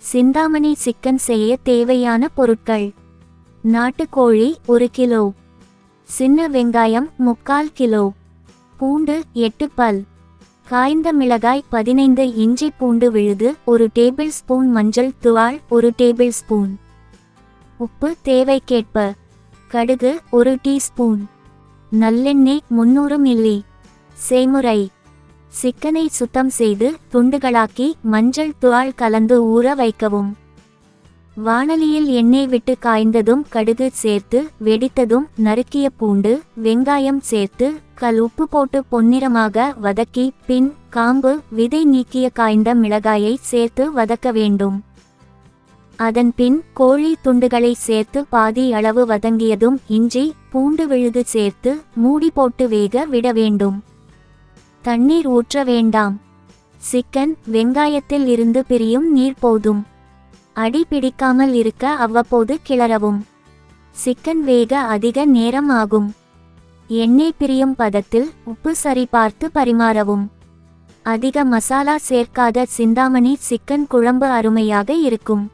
Chintamani chicken செய்ய தேவையான பொருட்கள்: நாட்டுக்கோழி 1 கிலோ, சின்ன வெங்காயம் 3/4 கிலோ, பூண்டு 8 பல், காய்ந்த மிளகாய் 15, இஞ்சி பூண்டு விழுது 1 டேபிள் ஸ்பூன், மஞ்சள் தூள் 1 டேபிள் ஸ்பூன், உப்பு தேவைக்கேற்ப, கடுகு 1 டீஸ்பூன், நல்லெண்ணெய் 300 மில்லி. செய்முறை: சிக்கனை சுத்தம் செய்து துண்டுகளாக்கி மஞ்சள் தூள் கலந்து ஊற வைக்கவும். வாணலியில் எண்ணெய் விட்டு காய்ந்ததும் கடுகு சேர்த்து வெடித்ததும் நறுக்கிய பூண்டு வெங்காயம் சேர்த்து உப்பு போட்டு பொன்னிறமாக வதக்கி பின் காம்பு விதை நீக்கிய காய்ந்த மிளகாயை சேர்த்து வதக்க வேண்டும். அதன் பின் கோழி துண்டுகளை சேர்த்து பாதி அளவு வதங்கியதும் இஞ்சி பூண்டு விழுது சேர்த்து மூடி போட்டு வேக விட வேண்டும். தண்ணீர் ஊற்ற வேண்டாம். சிக்கன் வெங்காயத்தில் இருந்து பிரியும் நீர் போதும். அடி பிடிக்காமல் இருக்க அவ்வப்போது கிளறவும். சிக்கன் வேக அதிக நேரம் ஆகும். எண்ணெய் பிரியும் பதத்தில் உப்பு சரி பார்த்து பரிமாறவும். அதிக மசாலா சேர்க்காத சிந்தாமணி சிக்கன் குழம்பு அருமையாக இருக்கும்.